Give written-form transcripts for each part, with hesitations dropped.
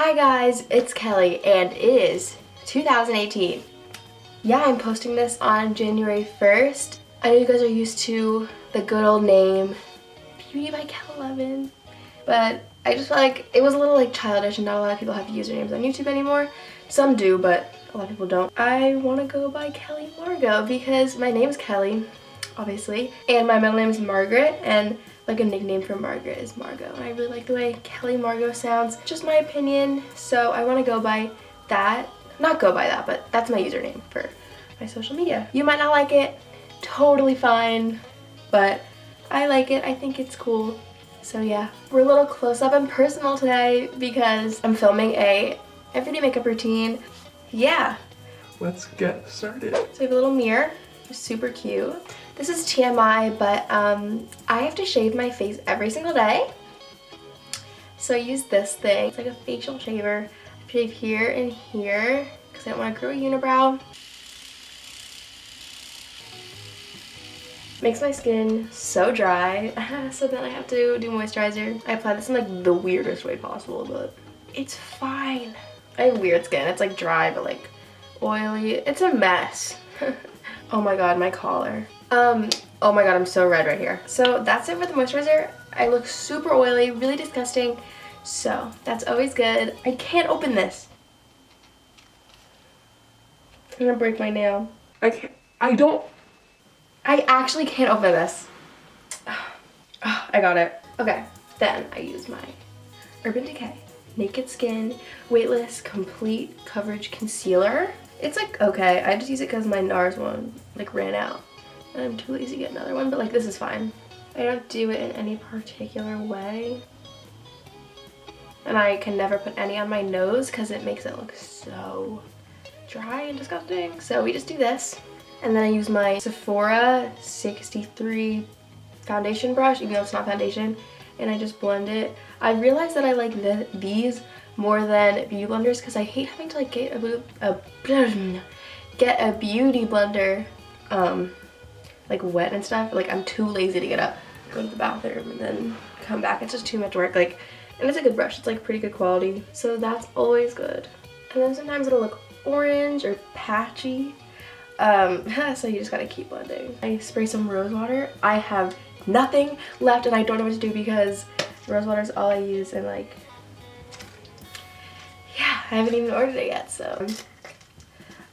Hi guys, it's Kelly and it is 2018. Yeah, I'm posting this on January 1st. I know you guys are used to the good old name, Beauty by Kel 11, but I just felt like it was a little like childish and not a lot of people have usernames on YouTube anymore. Some do, but a lot of people don't. I want to go by Kelly Margot because my name's Kelly, obviously, and my middle name is Margaret, and like a nickname for Margaret is Margot, and I really like the way Kelly Margot sounds. Just my opinion, so I want to go by that. Not go by that, but that's my username for my social media. You might not like it, totally fine, but I like it. I think it's cool. So yeah, we're a little close up and personal today because I'm filming a everyday makeup routine. Yeah. Let's get started. So we have a little mirror, super cute. This is TMI, but I have to shave my face every single day. So I use this thing. It's like a facial shaver. I shave here and here because I don't want to grow a unibrow. Makes my skin so dry, so then I have to do moisturizer. I apply this in like the weirdest way possible, but it's fine. I have weird skin. It's like dry, but like oily. It's a mess. Oh my god, my collar. Oh my god, I'm so red right here. So that's it for the moisturizer. I look super oily, really disgusting. So that's always good. I can't open this. I'm gonna break my nail. I actually can't open this. Oh, I got it. Okay, then I use my Urban Decay Naked Skin Weightless Complete Coverage Concealer. It's like okay, I just use it because my NARS one like ran out. And I'm too lazy to get another one, but like this is fine. I don't do it in any particular way. And I can never put any on my nose because it makes it look so dry and disgusting. So we just do this. And then I use my Sephora 63 foundation brush, even though it's not foundation, and I just blend it. I realized that I like these more than beauty blenders because I hate having to like get a beauty blender like wet and stuff. Like I'm too lazy to get up, go to the bathroom, and then come back. It's just too much work. Like, and it's a good brush. It's like pretty good quality, so that's always good. And then sometimes it'll look orange or patchy. So you just gotta keep blending. I spray some rose water. I have nothing left and I don't know what to do because rose water is all I use, and like, yeah, I haven't even ordered it yet, so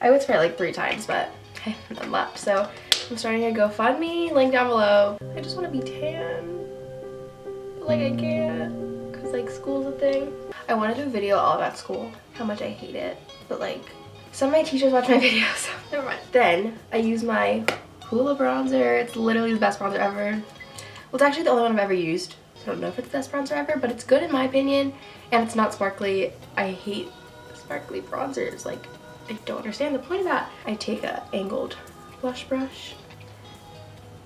I would spray it like 3 times, but I have none left. So I'm starting a GoFundMe, link down below. I just want to be tan, but like I can't because like school's a thing. I want to do a video all about school, how much I hate it, but like some of my teachers watch my videos, so never mind. Then I use my Hoola Bronzer. It's literally the best bronzer ever. Well, it's actually the only one I've ever used. So I don't know if it's the best bronzer ever, but it's good in my opinion, and it's not sparkly. I hate sparkly bronzers. Like, I don't understand the point of that. I take a angled blush brush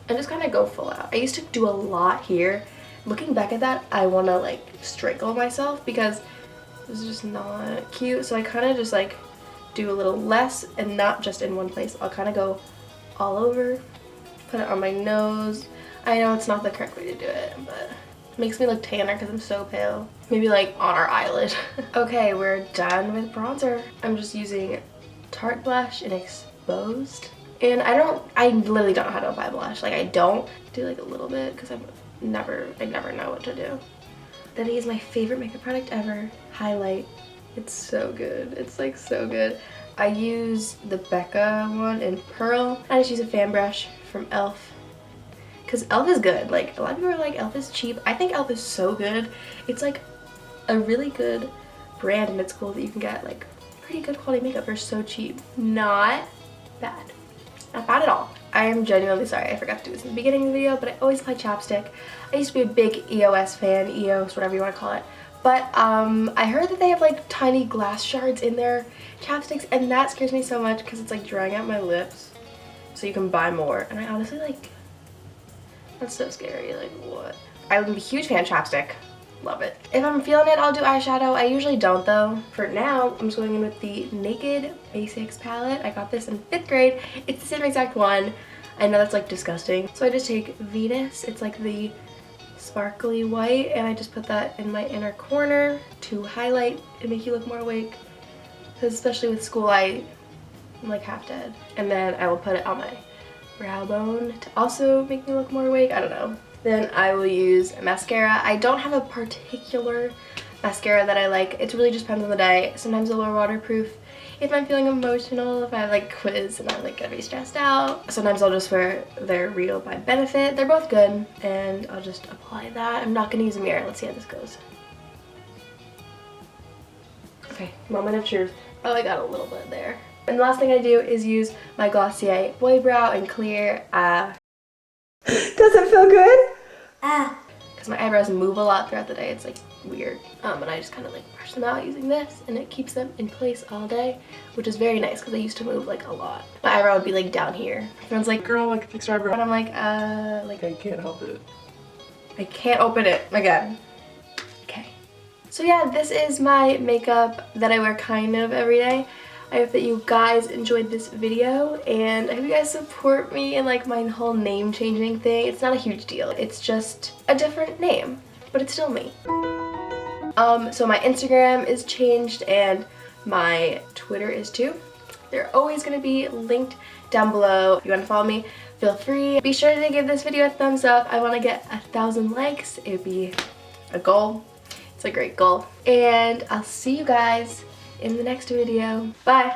and just kind of go full out. I used to do a lot here. Looking back at that, I want to like strangle myself because this is just not cute. So I kind of just like do a little less and not just in one place. I'll kind of go all over, put it on my nose. I know it's not the correct way to do it, but it makes me look tanner because I'm so pale. Maybe like on our eyelid. Okay, we're done with bronzer. I'm just using Tarte Blush in Exposed. And I literally don't know how to apply blush. Like I don't do like a little bit because I never know what to do. Then I use my favorite makeup product ever, highlight. It's so good. It's like so good. I use the Becca one in Pearl. I just use a fan brush from e.l.f. because e.l.f. is good. Like a lot of people are like e.l.f. is cheap. I think e.l.f. is so good. It's like a really good brand, and it's cool that you can get like pretty good quality makeup for so cheap. Not bad. Not bad at all. I am genuinely sorry I forgot to do this in the beginning of the video, but I always apply chapstick. I used to be a big EOS fan, EOS, whatever you want to call it. But I heard that they have like tiny glass shards in their chapsticks, and that scares me so much because it's like drying out my lips. So you can buy more, and I honestly like, that's so scary. Like what? I'm a huge fan of chapstick. Love it. If I'm feeling it, I'll do eyeshadow. I usually don't though. For now, I'm just going in with the Naked Basics palette. I got this in 5th grade. It's the same exact one. I know that's like disgusting. So I just take Venus. It's like the sparkly white, and I just put that in my inner corner to highlight and make you look more awake. Because especially with school, I'm like half dead. And then I will put it on my brow bone to also make me look more awake. I don't know. Then I will use mascara. I don't have a particular mascara that I like. It really just depends on the day. Sometimes they're more waterproof if I'm feeling emotional, if I have like quiz and I'm like gonna be stressed out. Sometimes I'll just wear their Real by Benefit. They're both good, and I'll just apply that. I'm not gonna use a mirror. Let's see how this goes. Okay, moment of truth. Oh, I got a little bit there. And the last thing I do is use my Glossier Boy Brow in Clear. Does it feel good? Because my eyebrows move a lot throughout the day. It's like weird. And I just kind of like brush them out using this, and it keeps them in place all day, which is very nice because I used to move like a lot. My eyebrow would be like down here. Everyone's like, Girl, like fix your eyebrow. and I'm like, I can't help it. I can't open it. My God. Okay. So yeah, this is my makeup that I wear kind of every day. I hope that you guys enjoyed this video, and I hope you guys support me in like my whole name changing thing. It's not a huge deal. It's just a different name, but it's still me. So my Instagram is changed and my Twitter is too. They're always going to be linked down below. If you want to follow me, feel free. Be sure to give this video a thumbs up. I want to get 1,000 likes. It would be a goal. It's a great goal. And I'll see you guys in the next video. Bye!